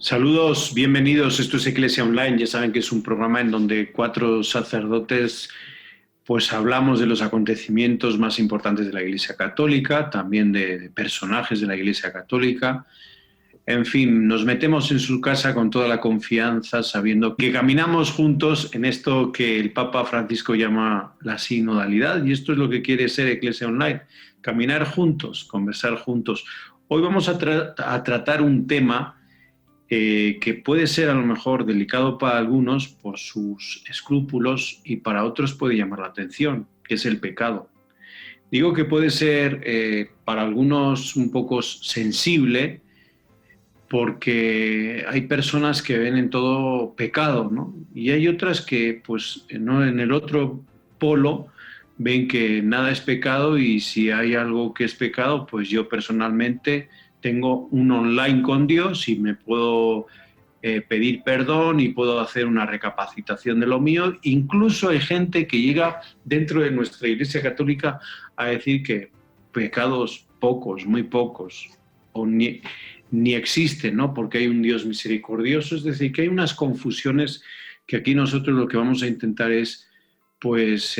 Saludos, bienvenidos. Esto es Iglesia Online. Ya saben que es un programa en donde cuatro sacerdotes pues hablamos de los acontecimientos más importantes de la Iglesia Católica, también de personajes de la Iglesia Católica. En fin, nos metemos en su casa con toda la confianza, sabiendo que caminamos juntos en esto que el Papa Francisco llama la sinodalidad, y esto es lo que quiere ser Iglesia Online, caminar juntos, conversar juntos. Hoy vamos a tratar un tema que puede ser a lo mejor delicado para algunos por sus escrúpulos y para otros puede llamar la atención, que es el pecado. Digo que puede ser para algunos un poco sensible porque hay personas que ven en todo pecado, ¿no? Y hay otras que, pues, no, en el otro polo ven que nada es pecado y si hay algo que es pecado, pues yo personalmente tengo un online con Dios y me puedo pedir perdón y puedo hacer una recapacitación de lo mío. Incluso hay gente que llega dentro de nuestra Iglesia Católica a decir que pecados pocos, muy pocos, o ni existen, ¿no? Porque hay un Dios misericordioso. Es decir, que hay unas confusiones que aquí nosotros lo que vamos a intentar es pues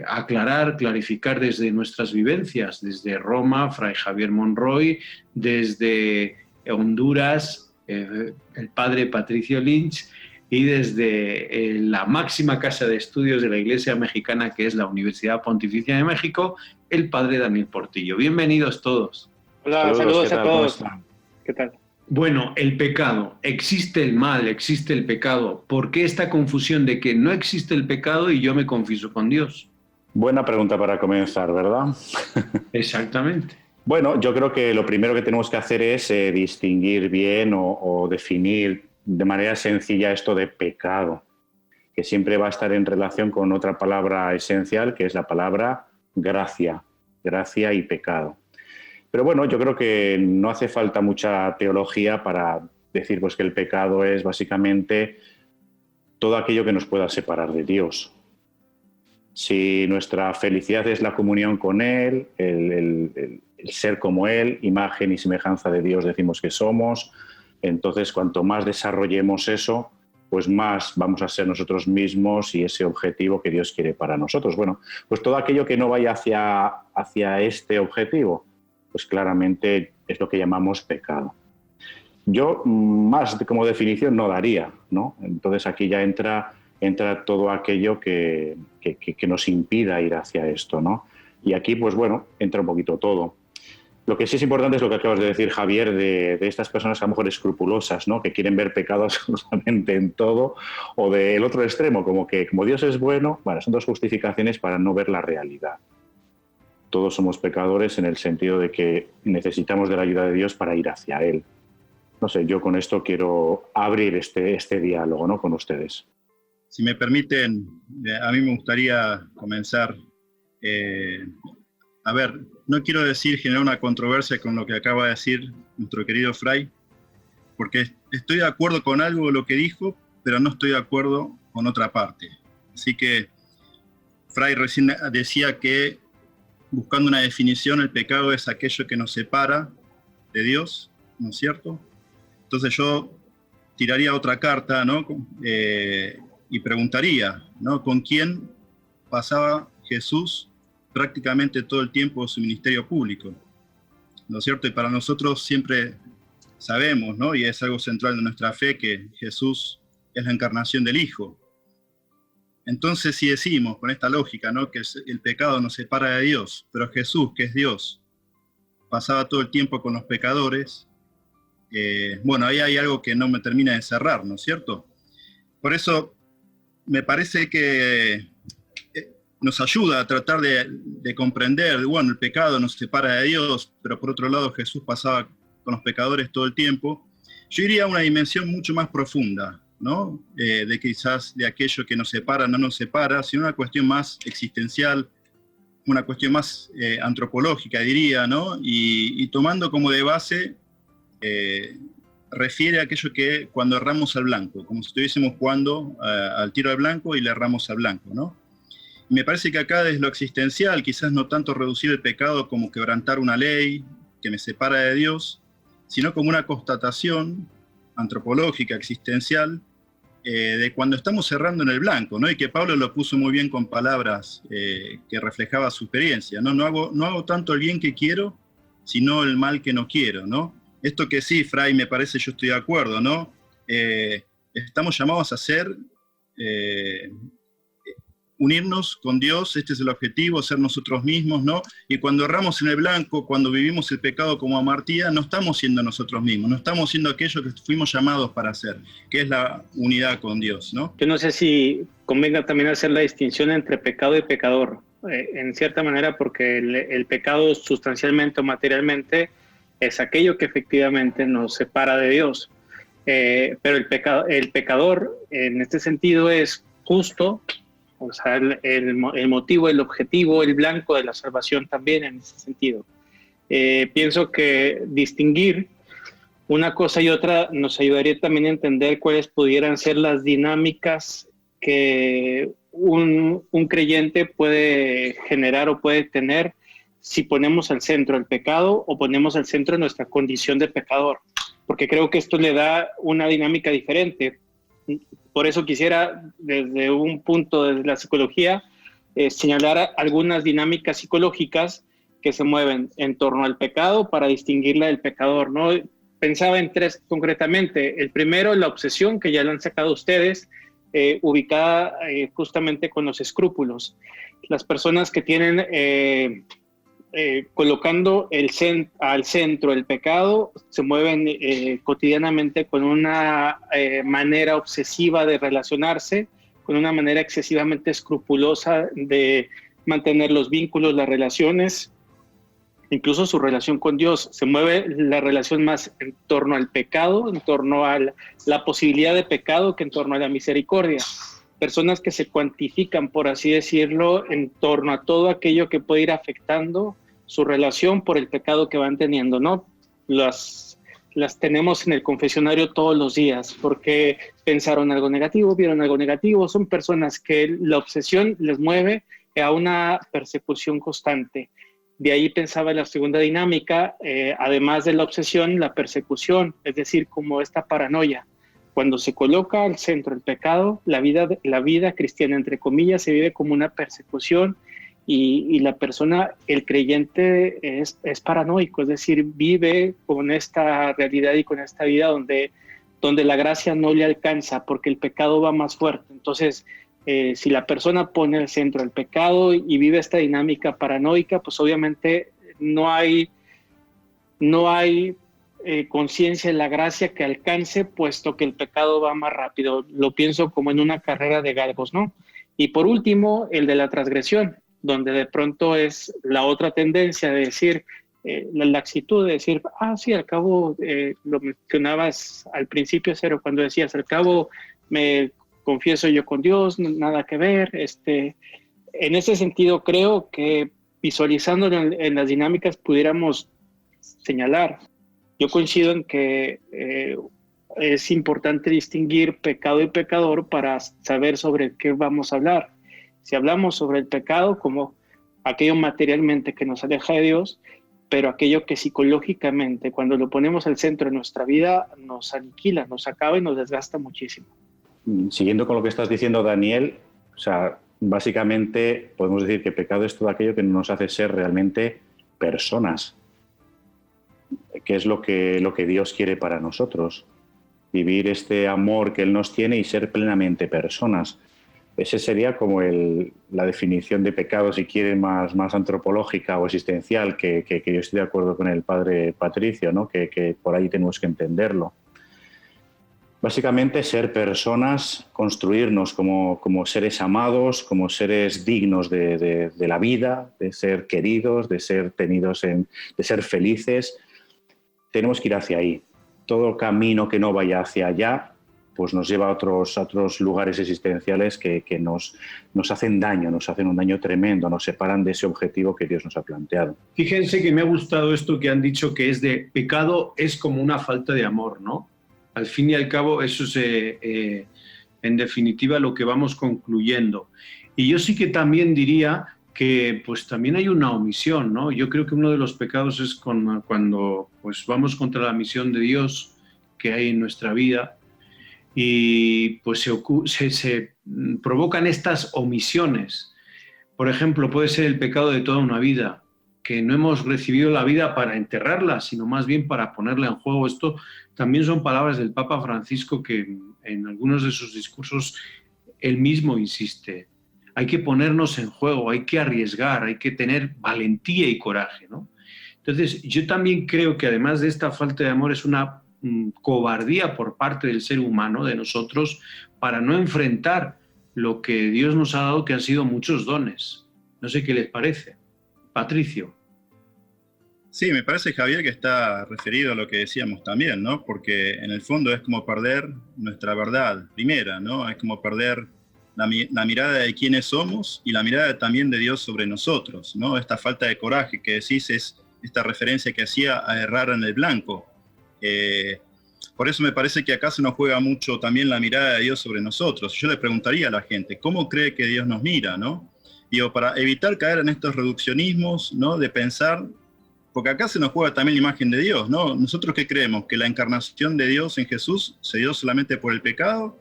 aclarar, clarificar desde nuestras vivencias, desde Roma, Fray Javier Monroy, desde Honduras, el padre Patricio Lynch, y desde la máxima casa de estudios de la Iglesia Mexicana, que es la Universidad Pontificia de México, el padre Daniel Portillo. Bienvenidos todos. Hola, Saludos, ¿qué saludos a tal? ¿Cómo todos. están? ¿Qué tal? Bueno, el pecado. Existe el mal, existe el pecado. ¿Por qué esta confusión de que no existe el pecado y yo me confieso con Dios? Buena pregunta para comenzar, ¿verdad? Exactamente. Bueno, yo creo que lo primero que tenemos que hacer es distinguir bien o definir de manera sencilla esto de pecado, que siempre va a estar en relación con otra palabra esencial, que es la palabra gracia, gracia y pecado. Pero bueno, yo creo que no hace falta mucha teología para decir pues, que el pecado es básicamente todo aquello que nos pueda separar de Dios. Si nuestra felicidad es la comunión con Él, el ser como Él, imagen y semejanza de Dios decimos que somos, entonces cuanto más desarrollemos eso, pues más vamos a ser nosotros mismos y ese objetivo que Dios quiere para nosotros. Bueno, pues todo aquello que no vaya hacia este objetivo, pues claramente es lo que llamamos pecado. Yo más como definición no daría, ¿no? Entonces aquí ya entra todo aquello que nos impida ir hacia esto, ¿no? Y aquí, pues bueno, entra un poquito todo. Lo que sí es importante es lo que acabas de decir, Javier, de estas personas a lo mejor escrupulosas, ¿no? Que quieren ver pecado absolutamente en todo, o del otro extremo, como que como Dios es bueno, bueno, son dos justificaciones para no ver la realidad. Todos somos pecadores en el sentido de que necesitamos de la ayuda de Dios para ir hacia Él. No sé, yo con esto quiero abrir este diálogo, ¿no? Con ustedes. Si me permiten, a mí me gustaría comenzar. A ver, no quiero generar una controversia con lo que acaba de decir nuestro querido Fray, porque estoy de acuerdo con algo de lo que dijo, pero no estoy de acuerdo con otra parte. Así que Fray recién decía que, buscando una definición, el pecado es aquello que nos separa de Dios, ¿no es cierto? Entonces yo tiraría otra carta, ¿no? Y preguntaría, ¿no? ¿Con quién pasaba Jesús prácticamente todo el tiempo de su ministerio público? ¿No es cierto? Y para nosotros siempre sabemos, ¿no? Y es algo central de nuestra fe, que Jesús es la encarnación del Hijo. Entonces, si decimos con esta lógica, ¿no? Que el pecado nos separa de Dios, pero Jesús, que es Dios, pasaba todo el tiempo con los pecadores, bueno, ahí hay algo que no me termina de cerrar, ¿no es cierto? Por eso me parece que nos ayuda a tratar de comprender, bueno, el pecado nos separa de Dios, pero por otro lado Jesús pasaba con los pecadores todo el tiempo. Yo iría a una dimensión mucho más profunda, ¿no? De quizás de aquello que nos separa, no nos separa, sino una cuestión más existencial, una cuestión más antropológica, diría, ¿no? Y tomando como de base, refiere a aquello que cuando erramos al blanco, como si estuviésemos jugando al tiro al blanco y le erramos al blanco, ¿no? Y me parece que acá desde lo existencial, quizás no tanto reducir el pecado como quebrantar una ley que me separa de Dios, sino como una constatación antropológica, existencial, de cuando estamos errando en el blanco, ¿no? Y que Pablo lo puso muy bien con palabras que reflejaba su experiencia, ¿no? No hago tanto el bien que quiero, sino el mal que no quiero, ¿no? Esto que sí, Fray, me parece, yo estoy de acuerdo, ¿no? Estamos llamados a ser, unirnos con Dios, este es el objetivo, ser nosotros mismos, ¿no? Y cuando erramos en el blanco, cuando vivimos el pecado como amartía, no estamos siendo nosotros mismos, no estamos siendo aquello que fuimos llamados para hacer, que es la unidad con Dios, ¿no? Yo no sé si convenga también hacer la distinción entre pecado y pecador, en cierta manera, porque el pecado sustancialmente o materialmente es aquello que efectivamente nos separa de Dios. Pero el pecador en este sentido es justo, o sea, el motivo, el objetivo, el blanco de la salvación también en ese sentido. Pienso que distinguir una cosa y otra nos ayudaría también a entender cuáles pudieran ser las dinámicas que un creyente puede generar o puede tener si ponemos al centro el pecado o ponemos al centro nuestra condición de pecador, porque creo que esto le da una dinámica diferente. Por eso quisiera, desde un punto de la psicología, señalar algunas dinámicas psicológicas que se mueven en torno al pecado para distinguirla del pecador, ¿no? Pensaba en tres concretamente. El primero, la obsesión, que ya lo han sacado ustedes, ubicada justamente con los escrúpulos. Las personas que tienen... colocando al centro el pecado, se mueven cotidianamente con una manera obsesiva de relacionarse, con una manera excesivamente escrupulosa de mantener los vínculos, las relaciones, incluso su relación con Dios. Se mueve la relación más en torno al pecado, en torno a la posibilidad de pecado, que en torno a la misericordia. Personas que se cuantifican, por así decirlo, en torno a todo aquello que puede ir afectando su relación por el pecado que van teniendo, ¿no? Las tenemos en el confesionario todos los días, porque pensaron algo negativo, vieron algo negativo. Son personas que la obsesión les mueve a una persecución constante. De ahí pensaba en la segunda dinámica, además de la obsesión, la persecución, es decir, como esta paranoia. Cuando se coloca al centro el pecado, la vida cristiana, entre comillas, se vive como una persecución y la persona, el creyente, es paranoico, es decir, vive con esta realidad y con esta vida donde la gracia no le alcanza porque el pecado va más fuerte. Entonces, si la persona pone al centro el pecado y vive esta dinámica paranoica, pues obviamente no hay conciencia en la gracia que alcance, puesto que el pecado va más rápido. Lo pienso como en una carrera de galgos, ¿no? Y por último, el de la transgresión, donde de pronto es la otra tendencia de decir, la laxitud de decir, sí, al cabo, lo mencionabas al principio, Cero, cuando decías, al cabo me confieso yo con Dios, nada que ver. En ese sentido, creo que visualizándolo en las dinámicas pudiéramos señalar. Yo coincido en que es importante distinguir pecado y pecador para saber sobre qué vamos a hablar. Si hablamos sobre el pecado como aquello materialmente que nos aleja de Dios, pero aquello que psicológicamente, cuando lo ponemos al centro de nuestra vida, nos aniquila, nos acaba y nos desgasta muchísimo. Siguiendo con lo que estás diciendo, Daniel, o sea, básicamente podemos decir que pecado es todo aquello que nos hace ser realmente personas, que es lo que Dios quiere para nosotros, vivir este amor que Él nos tiene y ser plenamente personas. Ese sería como la definición de pecado, si quieren, más antropológica o existencial, que yo estoy de acuerdo con el padre Patricio, ¿no? Que por ahí tenemos que entenderlo. Básicamente ser personas, construirnos como seres amados, como seres dignos de la vida, de ser queridos, de ser tenidos, de ser felices. Tenemos que ir hacia ahí. Todo camino que no vaya hacia allá pues nos lleva a otros lugares existenciales que nos hacen daño, nos hacen un daño tremendo, nos separan de ese objetivo que Dios nos ha planteado. Fíjense que me ha gustado esto que han dicho, que es de pecado es como una falta de amor, ¿no? Al fin y al cabo, eso es en definitiva lo que vamos concluyendo. Y yo sí que también diría que pues también hay una omisión, ¿no? Yo creo que uno de los pecados es cuando pues vamos contra la misión de Dios que hay en nuestra vida y pues se provocan estas omisiones. Por ejemplo, puede ser el pecado de toda una vida, que no hemos recibido la vida para enterrarla, sino más bien para ponerla en juego. Esto también son palabras del Papa Francisco, que en algunos de sus discursos él mismo insiste. Hay que ponernos en juego, hay que arriesgar, hay que tener valentía y coraje, ¿no? Entonces, yo también creo que además de esta falta de amor es una cobardía por parte del ser humano, de nosotros, para no enfrentar lo que Dios nos ha dado, que han sido muchos dones. No sé qué les parece. Patricio. Sí, me parece, Javier, que está referido a lo que decíamos también, ¿no? Porque en el fondo es como perder nuestra verdad primera, ¿no? Es como perder la mirada de quiénes somos y la mirada también de Dios sobre nosotros, ¿no? Esta falta de coraje que decís es esta referencia que hacía a errar en el blanco. Por eso me parece que acá se nos juega mucho también la mirada de Dios sobre nosotros. Yo le preguntaría a la gente, ¿cómo cree que Dios nos mira, no? Digo, para evitar caer en estos reduccionismos, ¿no? De pensar, porque acá se nos juega también la imagen de Dios, ¿no? ¿Nosotros qué creemos? ¿Que la encarnación de Dios en Jesús se dio solamente por el pecado?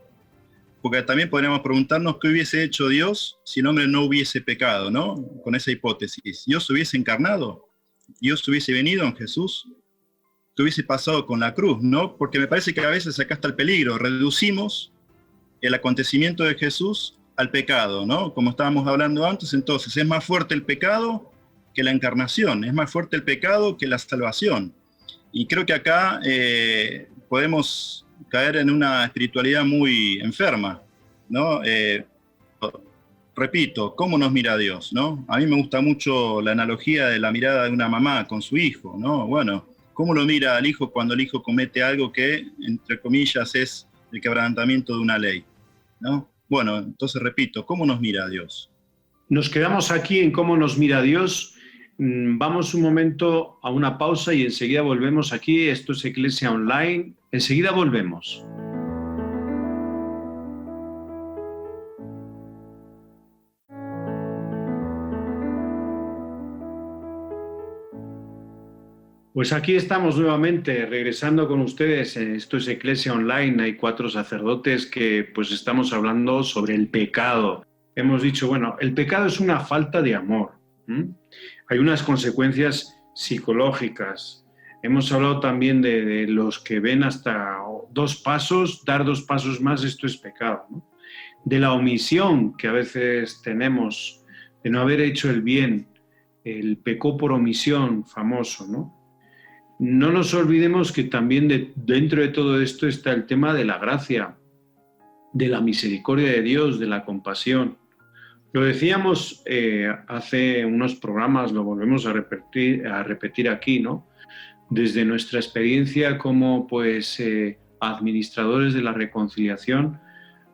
Porque también podríamos preguntarnos qué hubiese hecho Dios si el hombre no hubiese pecado, ¿no? Con esa hipótesis. ¿Dios hubiese encarnado? ¿Dios hubiese venido en Jesús? ¿Qué hubiese pasado con la cruz, no? Porque me parece que a veces acá está el peligro. Reducimos el acontecimiento de Jesús al pecado, ¿no? Como estábamos hablando antes, entonces es más fuerte el pecado que la encarnación, es más fuerte el pecado que la salvación. Y creo que acá podemos caer en una espiritualidad muy enferma, ¿no? Repito, ¿cómo nos mira Dios, no? A mí me gusta mucho la analogía de la mirada de una mamá con su hijo, ¿no? Bueno, ¿cómo lo mira al hijo cuando el hijo comete algo que, entre comillas, es el quebrantamiento de una ley, ¿no? Bueno, entonces repito, ¿cómo nos mira Dios? Nos quedamos aquí en cómo nos mira Dios. Vamos un momento a una pausa y enseguida volvemos aquí. Esto es Iglesia Online. Enseguida volvemos. Pues aquí estamos nuevamente, regresando con ustedes. Esto es Iglesia Online. Hay 4 sacerdotes que pues estamos hablando sobre el pecado. Hemos dicho, bueno, el pecado es una falta de amor. Hay unas consecuencias psicológicas. Hemos hablado también de los que ven hasta 2 pasos, dar 2 pasos más, esto es pecado, ¿no? De la omisión que a veces tenemos, de no haber hecho el bien, el pecó por omisión famoso, ¿no? No nos olvidemos que también dentro de todo esto está el tema de la gracia, de la misericordia de Dios, de la compasión. Lo decíamos hace unos programas, lo volvemos a repetir aquí, ¿no? Desde nuestra experiencia como pues, administradores de la reconciliación,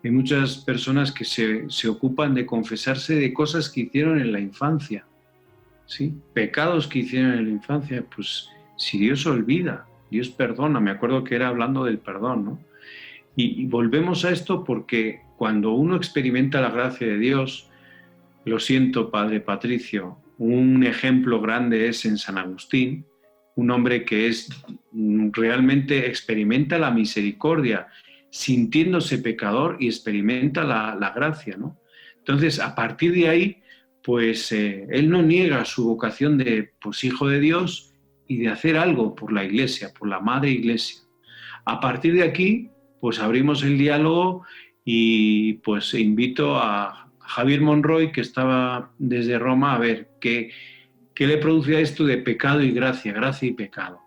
hay muchas personas que se ocupan de confesarse de cosas que hicieron en la infancia, ¿sí? Pecados que hicieron en la infancia, pues si Dios olvida, Dios perdona. Me acuerdo que era hablando del perdón, ¿no? Y volvemos a esto porque cuando uno experimenta la gracia de Dios, lo siento, Padre Patricio, un ejemplo grande es en San Agustín, un hombre que realmente experimenta la misericordia, sintiéndose pecador y experimenta la gracia, ¿no? Entonces, a partir de ahí, pues él no niega su vocación de pues, hijo de Dios y de hacer algo por la Iglesia, por la Madre Iglesia. A partir de aquí, pues abrimos el diálogo y pues invito a Javier Monroy, que estaba desde Roma, a ver qué le produce a esto de pecado y gracia y pecado.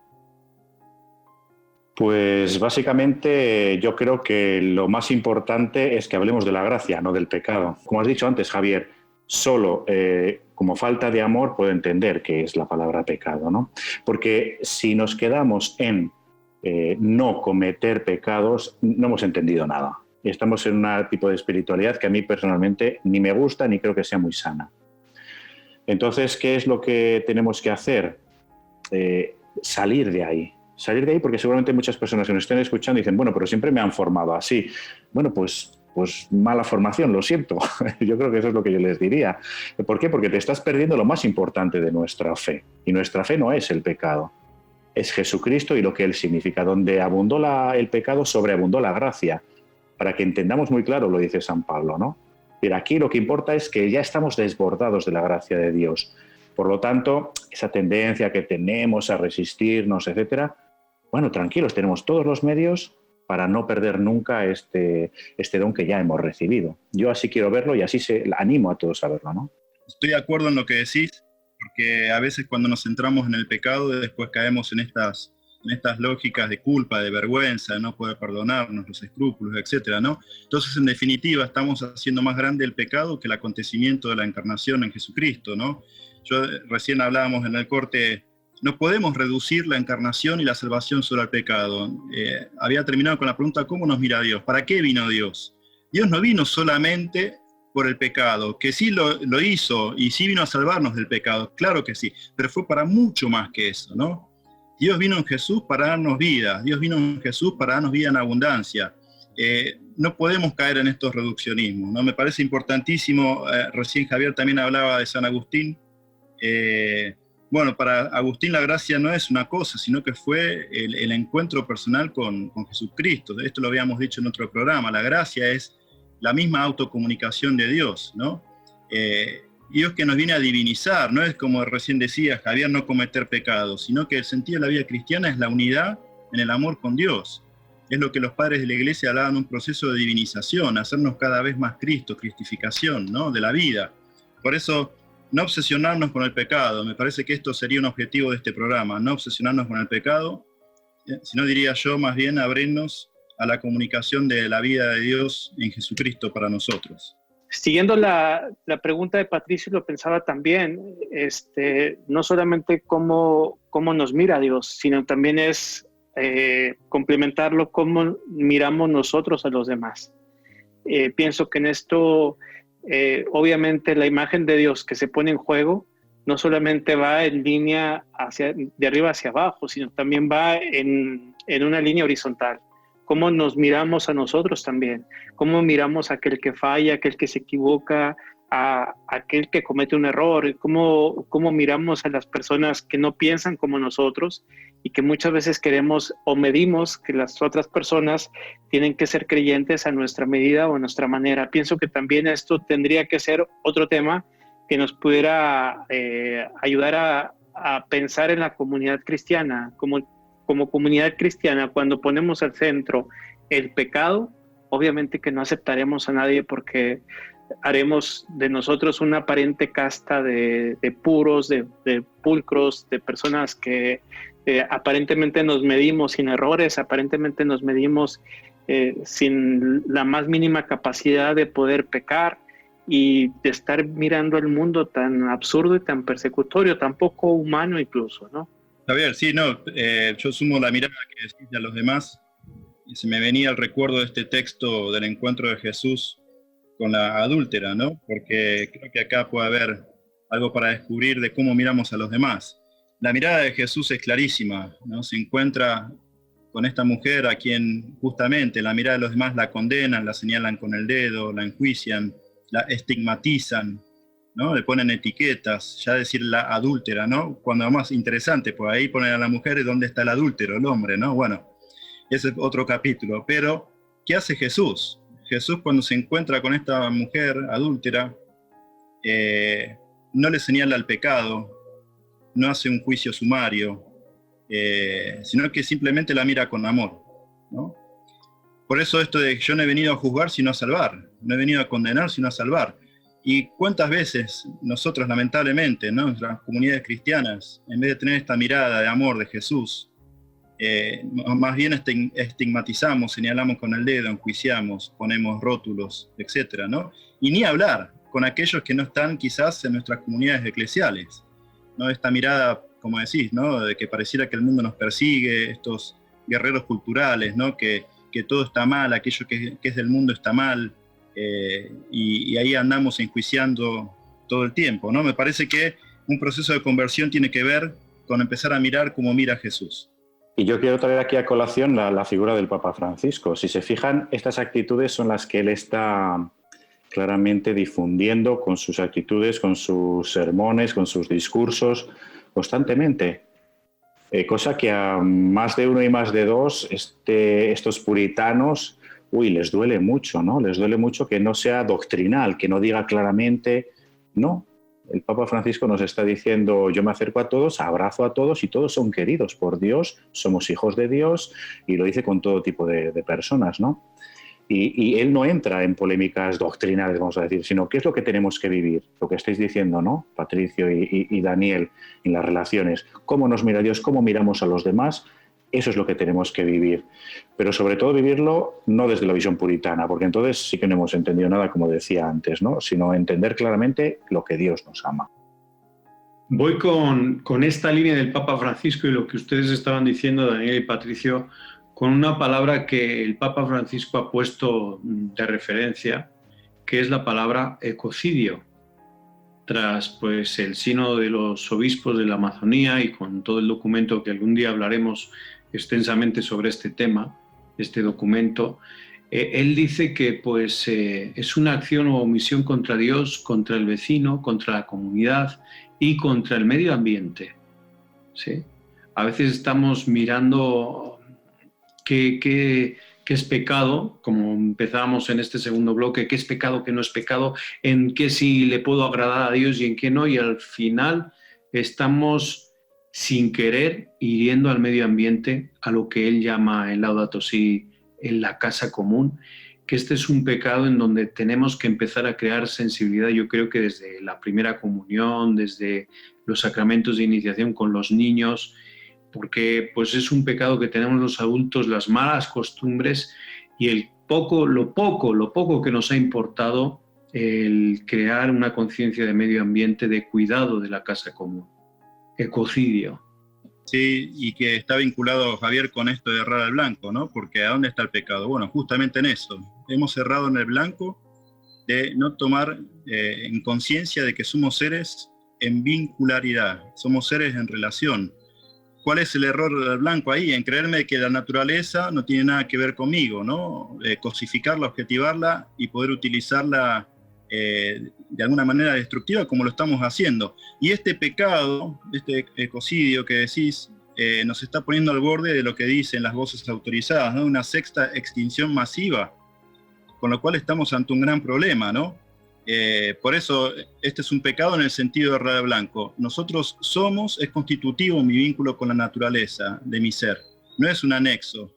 Pues básicamente yo creo que lo más importante es que hablemos de la gracia, no del pecado. Como has dicho antes, Javier, solo como falta de amor puedo entender qué es la palabra pecado, ¿no? Porque si nos quedamos en no cometer pecados, no hemos entendido nada. Estamos en un tipo de espiritualidad que a mí personalmente ni me gusta ni creo que sea muy sana. Entonces, ¿qué es lo que tenemos que hacer? Salir de ahí. Salir de ahí porque seguramente muchas personas que nos estén escuchando dicen, bueno, pero siempre me han formado así. Bueno, pues mala formación, lo siento. Yo creo que eso es lo que yo les diría. ¿Por qué? Porque te estás perdiendo lo más importante de nuestra fe. Y nuestra fe no es el pecado. es Jesucristo y lo que Él significa. Donde abundó el pecado, sobreabundó la gracia. Para que entendamos muy claro, lo dice San Pablo, ¿no? Pero aquí lo que importa es que ya estamos desbordados de la gracia de Dios. Por lo tanto, esa tendencia que tenemos a resistirnos, etcétera, bueno, tranquilos, tenemos todos los medios para no perder nunca este don que ya hemos recibido. Yo así quiero verlo y así animo a todos a verlo, ¿no? Estoy de acuerdo en lo que decís, porque a veces cuando nos centramos en el pecado, después caemos en estas lógicas de culpa, de vergüenza, de no poder perdonarnos, los escrúpulos, etcétera, ¿no? Entonces, en definitiva, estamos haciendo más grande el pecado que el acontecimiento de la encarnación en Jesucristo, ¿no? Recién hablábamos en el corte, no podemos reducir la encarnación y la salvación solo al pecado. Había terminado con la pregunta, ¿cómo nos mira Dios? ¿Para qué vino Dios? Dios no vino solamente por el pecado, que sí lo hizo y sí vino a salvarnos del pecado, claro que sí, pero fue para mucho más que eso, ¿no? Dios vino en Jesús para darnos vida, Dios vino en Jesús para darnos vida en abundancia. No podemos caer en estos reduccionismos, ¿no? Me parece importantísimo, recién Javier también hablaba de San Agustín. Bueno, para Agustín la gracia no es una cosa, sino que fue el encuentro personal con Jesucristo. Esto lo habíamos dicho en otro programa, la gracia es la misma autocomunicación de Dios, ¿no? Dios que nos viene a divinizar, no es como recién decía Javier, no cometer pecados, sino que el sentido de la vida cristiana es la unidad en el amor con Dios. Es lo que los padres de la Iglesia hablaban de un proceso de divinización, hacernos cada vez más Cristo, cristificación, ¿no? De la vida. Por eso, no obsesionarnos con el pecado, me parece que esto sería un objetivo de este programa, no obsesionarnos con el pecado, sino diría yo más bien abrirnos a la comunicación de la vida de Dios en Jesucristo para nosotros. Siguiendo la pregunta de Patricio, lo pensaba también, no solamente cómo nos mira Dios, sino también es complementarlo cómo miramos nosotros a los demás. Pienso que en esto, obviamente la imagen de Dios que se pone en juego no solamente va en línea de arriba hacia abajo, sino también va en una línea horizontal. Cómo nos miramos a nosotros también, cómo miramos a aquel que falla, aquel que se equivoca, a aquel que comete un error, cómo miramos a las personas que no piensan como nosotros y que muchas veces queremos o medimos que las otras personas tienen que ser creyentes a nuestra medida o a nuestra manera. Pienso que también esto tendría que ser otro tema que nos pudiera ayudar a pensar en la comunidad cristiana, como comunidad cristiana, cuando ponemos al centro el pecado, obviamente que no aceptaremos a nadie porque haremos de nosotros una aparente casta de puros, de pulcros, de personas que aparentemente nos medimos sin errores, aparentemente nos medimos sin la más mínima capacidad de poder pecar y de estar mirando el mundo tan absurdo y tan persecutorio, tan poco humano incluso, ¿no? Javier, sí, no, yo sumo la mirada que decís a los demás y se me venía el recuerdo de este texto del encuentro de Jesús con la adúltera, ¿no? Porque creo que acá puede haber algo para descubrir de cómo miramos a los demás. La mirada de Jesús es clarísima, ¿no? Se encuentra con esta mujer a quien justamente la mirada de los demás la condenan, la señalan con el dedo, la enjuician, la estigmatizan, ¿no? Le ponen etiquetas, ya decir la adúltera, ¿no? Cuando más interesante, pues ahí ponen a la mujer y dónde está el adúltero, el hombre, ¿no? Bueno, ese es otro capítulo. Pero, ¿qué hace Jesús? Jesús cuando se encuentra con esta mujer adúltera, no le señala el pecado, no hace un juicio sumario, sino que simplemente la mira con amor, ¿no? Por eso esto de yo no he venido a juzgar sino a salvar, no he venido a condenar sino a salvar. Y cuántas veces nosotros lamentablemente, ¿no? Nuestras comunidades cristianas, en vez de tener esta mirada de amor de Jesús, más bien estigmatizamos, señalamos con el dedo, enjuiciamos, ponemos rótulos, etcétera, ¿no? Y ni hablar con aquellos que no están quizás en nuestras comunidades eclesiales, ¿no? Esta mirada, como decís, ¿no? De que pareciera que el mundo nos persigue, estos guerreros culturales, ¿no? Que todo está mal, aquello que es del mundo está mal, y ahí andamos enjuiciando todo el tiempo, ¿no? Me parece que un proceso de conversión tiene que ver con empezar a mirar como mira Jesús. Y yo quiero traer aquí a colación la figura del Papa Francisco. Si se fijan, estas actitudes son las que él está claramente difundiendo con sus actitudes, con sus sermones, con sus discursos, constantemente. Cosa que a más de uno y más de dos, estos puritanos, les duele mucho, ¿no? Les duele mucho que no sea doctrinal, que no diga claramente, no. El Papa Francisco nos está diciendo, yo me acerco a todos, abrazo a todos y todos son queridos por Dios, somos hijos de Dios, y lo dice con todo tipo de personas, ¿no? Y él no entra en polémicas doctrinales, vamos a decir, sino qué es lo que tenemos que vivir, lo que estáis diciendo, ¿no? Patricio y Daniel, en las relaciones, cómo nos mira Dios, cómo miramos a los demás, eso es lo que tenemos que vivir. Pero sobre todo vivirlo no desde la visión puritana, porque entonces sí que no hemos entendido nada, como decía antes, ¿no? Sino entender claramente lo que Dios nos ama. Voy con esta línea del Papa Francisco y lo que ustedes estaban diciendo, Daniel y Patricio, con una palabra que el Papa Francisco ha puesto de referencia, que es la palabra ecocidio. Tras pues, el sínodo de los obispos de la Amazonía y con todo el documento que algún día hablaremos extensamente sobre este tema, este documento, él dice que pues, es una acción o omisión contra Dios, contra el vecino, contra la comunidad y contra el medio ambiente. ¿Sí? A veces estamos mirando qué es pecado, como empezábamos en este segundo bloque, qué es pecado, qué no es pecado, en qué sí le puedo agradar a Dios y en qué no, y al final estamos sin querer hiriendo al medio ambiente, a lo que él llama en Laudato Si, en la casa común, que este es un pecado en donde tenemos que empezar a crear sensibilidad, yo creo que desde la primera comunión, desde los sacramentos de iniciación con los niños, porque pues es un pecado que tenemos los adultos, las malas costumbres y lo poco que nos ha importado el crear una conciencia de medio ambiente, de cuidado de la casa común. Ecocidio. Sí, y que está vinculado, Javier, con esto de errar al blanco, ¿no? Porque ¿a dónde está el pecado? Bueno, justamente en eso. Hemos errado en el blanco de no tomar en conciencia de que somos seres en vincularidad, somos seres en relación. ¿Cuál es el error del blanco ahí? En creerme que la naturaleza no tiene nada que ver conmigo, ¿no? Cosificarla, objetivarla y poder utilizarla de alguna manera destructiva como lo estamos haciendo. Y este pecado, este ecocidio que decís, nos está poniendo al borde de lo que dicen las voces autorizadas, ¿no? Una sexta extinción masiva, con lo cual estamos ante un gran problema, ¿no? Por eso este es un pecado en el sentido de errar blanco. Nosotros somos, es constitutivo mi vínculo con la naturaleza, de mi ser, no es un anexo.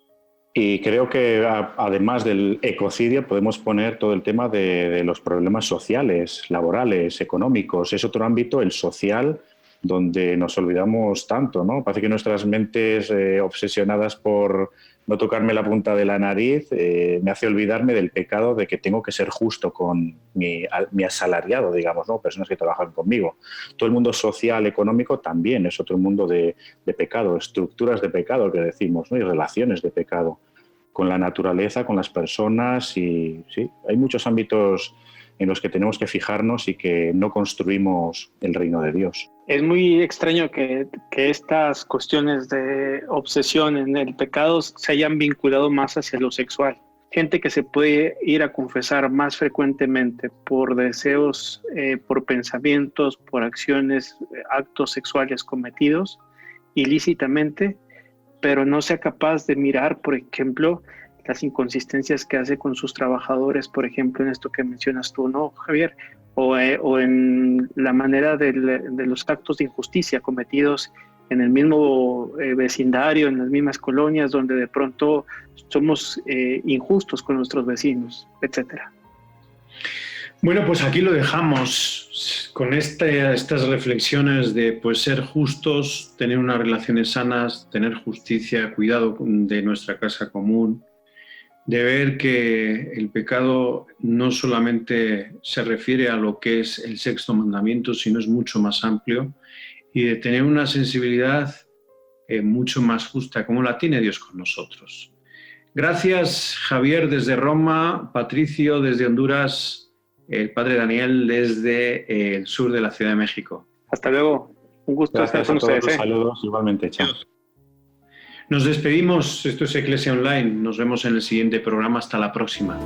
Y creo que además del ecocidio podemos poner todo el tema de los problemas sociales, laborales, económicos. Es otro ámbito, el social, donde nos olvidamos tanto, ¿no? Parece que nuestras mentes obsesionadas por no tocarme la punta de la nariz me hace olvidarme del pecado de que tengo que ser justo con mi asalariado, digamos, ¿no? Personas que trabajan conmigo. Todo el mundo social, económico también es otro mundo de pecado, estructuras de pecado que decimos, ¿no? Y relaciones de pecado con la naturaleza, con las personas, y sí, hay muchos ámbitos en los que tenemos que fijarnos y que no construimos el reino de Dios. Es muy extraño que estas cuestiones de obsesión en el pecado se hayan vinculado más hacia lo sexual. Gente que se puede ir a confesar más frecuentemente por deseos, por pensamientos, por acciones, actos sexuales cometidos ilícitamente, pero no sea capaz de mirar, por ejemplo, las inconsistencias que hace con sus trabajadores, por ejemplo, en esto que mencionas tú, ¿no, Javier? O en la manera de los actos de injusticia cometidos en el mismo vecindario, en las mismas colonias, donde de pronto somos injustos con nuestros vecinos, etcétera. Bueno, pues aquí lo dejamos con estas reflexiones de pues, ser justos, tener unas relaciones sanas, tener justicia, cuidado de nuestra casa común, de ver que el pecado no solamente se refiere a lo que es el sexto mandamiento, sino es mucho más amplio, y de tener una sensibilidad mucho más justa, como la tiene Dios con nosotros. Gracias, Javier, desde Roma, Patricio, desde Honduras, el padre Daniel, desde el sur de la Ciudad de México. Hasta luego. Un gusto estar con ustedes. Saludos, igualmente. Chao. Nos despedimos. Esto es Iglesia Online. Nos vemos en el siguiente programa. Hasta la próxima.